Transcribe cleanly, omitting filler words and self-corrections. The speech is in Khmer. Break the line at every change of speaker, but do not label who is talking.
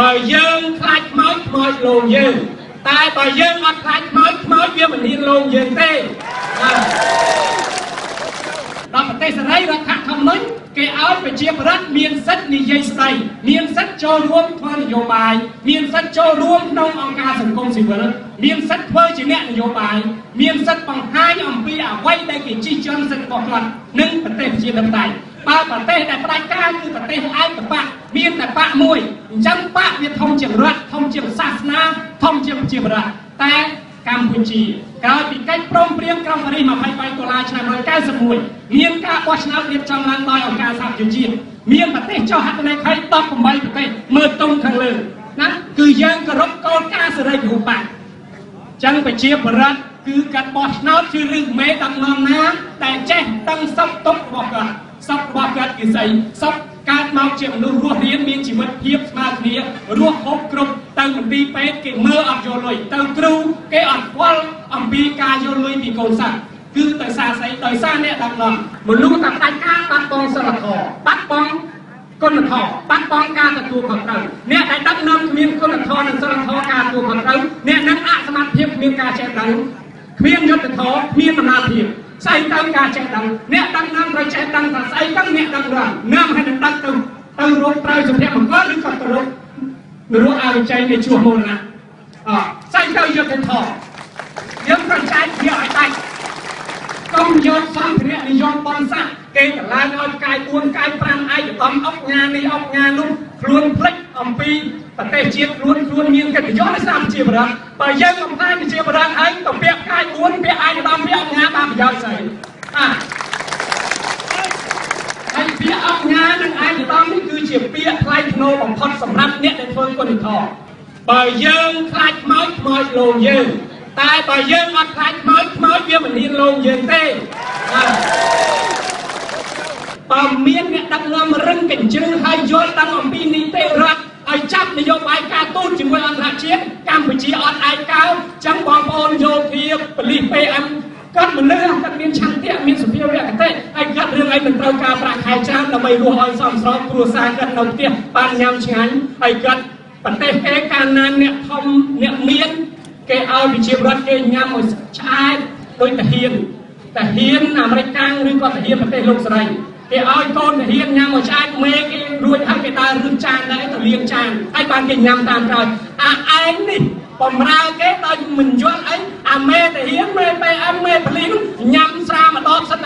បើយើងខ្លាចខ្មោចខ្មោចលងយើងតែបើយើងអត់ខ្លាចខ្មោចខ្មោចវាមិនហ៊ានលងយើងទេដល់ប្រទេសសេរីរដ្ឋធម្មនុញ្ញគេឲ្យប្រជាប្រដ្ឋមានសិទ្ធិនិយាយស្ដីមានសិទ្ធិចូលរួមធ្វើនយោបាយមានសិទ្ធិចូលរួមក្នុងអង្គការសង្គមស៊ីវិលមានសិទ្ធិធ្វើជាអ្នកនយោបាយមានសិទ្ធិបង្ហាញអំពីអ្វីដែលគេជិះជាន់សិទ្ធិរបស់គាត់និងប្រទេសប្រជាធិបតេយ្យបើប្រទេសដែលផ្ដាច់ការគឺប្រទេសឯកបកមានតែបកមួយអញ្ចឹងបកវាធំជាងរដ្ឋធំជាងសាសនាធំជាងប្រជាប្រដ្ឋតែកម្ពុជាក្រោយពីកិច្ចព្រមព្រៀងក្រុងប៉ារីស23ដុល្លារឆ្នាំ1991មានការបោះឆ្នោតរៀបចំឡើងដោយអង្គការសហប្រជាជាតិមានប្រទេសចុះហត្ថលេខី18ប្រទេសមើលទុំខាងលើណាគឺយើងគោរពគោលការណ៍សេរីពហុបកចឹងប្រជាប្រដ្ឋគឺកាត់បោះឆ្នោតគឺឬមេដឹកនាំណាដែលចេះដឹងសុខទុក្ខរបស់គាត់សុខរបស់គាត់គឺស្អីសុខកើតមកជាមនុស្សរស់រានមានជីវិតភាពស្មើគ្នារស់ហូបគ្រប់ទៅមន្ទីរពេទ្យគេមើលអត់យកលុយទៅគ្រូគេអត់ខ្វល់អំពីការយកលុយពីកូនសិស្សគឺដោយសារស្អីដោយសារអ្នកដឹកនាំមនុស្សតែផ្ដាច់ការបាត់បង់សិលធម៌បាត់បង់គុណធម៌បាត់បង់ការទទួលខុសត្រូវអ្នកដែលដឹកនាំគ្មានគុណធម៌និងសិលធម៌ការទទួលខុសត្រូវអ្នកនឹងអសមត្ថភាពគ្មានការចេះដឹងគ្មានយុត្តិធម៌គ្មានដំណាលភាពស្អីទៅការចេះដឹងអ្នកដឹកនាំត្រូវចេះដឹងថាស្អីទៅអ្នកដឹកនាំឲ្យនឹងដឹកទៅរកត្រូវសុភមង្គលឬក៏ទៅរកអវិជ័យនៃជួរមរណៈស្អីទៅយុត្តិធម៌យើងត្រូវចែកវាឲ្យដាច់កុំយកសម្ភារៈនិយមបំសាក់គេកឡើងឲ្យកាយ4កាយ5ឯកឧត្តមអុកញ៉ានេះអុកញ៉ានោះខ្លួនផ្លិចអំពីប្រទេសជាតិខ្លួនមានកិត្តិយសនៃសារប្រជាប្រដ្ឋបើយើងបំផ្លាញប្រជាប្រដ្ឋហើយទៅពាក្យកាយ4ពាក្យឯកឧត្តមពាក្យអុកញ៉ាបានប្រយោជន៍ស្អីហើយពាក្យអុកញ៉ានិងឯកឧត្តមនេះគឺជាពាក្យថ្លៃថ្នូរបំផុតសម្រាប់អ្នកដែលធ្វើគុណធម៌បើយើងខ្លាចខ្មោចខ្មោចលងយើងតែបើយើងអត់ខ្លាចខ្មោចខ្មោចវាមិនហ៊ានលងយើងទេបើមានអ្នកដឹកនាំរឹងកញ្ជ្រឹងហើយយល់ដឹងអំពីនីតិរដ្ឋឲ្យចាប់នយោបាយការទូតជាមួយអន្តរជាតិកម្ពុជាអត់ឯកោចឹងបងប្អូនយោធាប៉ូលីស PM គាត់មនុស្សគាត់មានឆន្ទៈមានសភាវៈគតិហើយគាត់រឿងអីមិនត្រូវការប្រាក់ខែច្រើនដើម្បីរស់ឲ្យសមស្របគ្រួសារគាត់នៅផ្ទះបានញ៉ាំឆ្ងាញ់ហើយគាត់ប្រទេសគេកាលណាអ្នកធំអ្នកមានគេឲ្យប្រជាប្រដ្ឋគេញ៉ាំឲ្យឆ្អែតដោយតាហ៊ានអាមេរិកកាំងឬក៏តាហ៊ានប្រទេសលោកសេរីគេឲ្យកូនតាហ៊ានញ៉ាំឲ្យឆ្អែតមេគេរួចហើយគេដើររឹងចានដែរទៅលាងចានហើយបានគេញ៉ាំតាមក្រោយឯងនេះបំរើគេដោយមិនយល់អីអាមេតាហ៊ានមេ PM មេប៉ូលីសញ៉ាំស្រាម្ដងសិត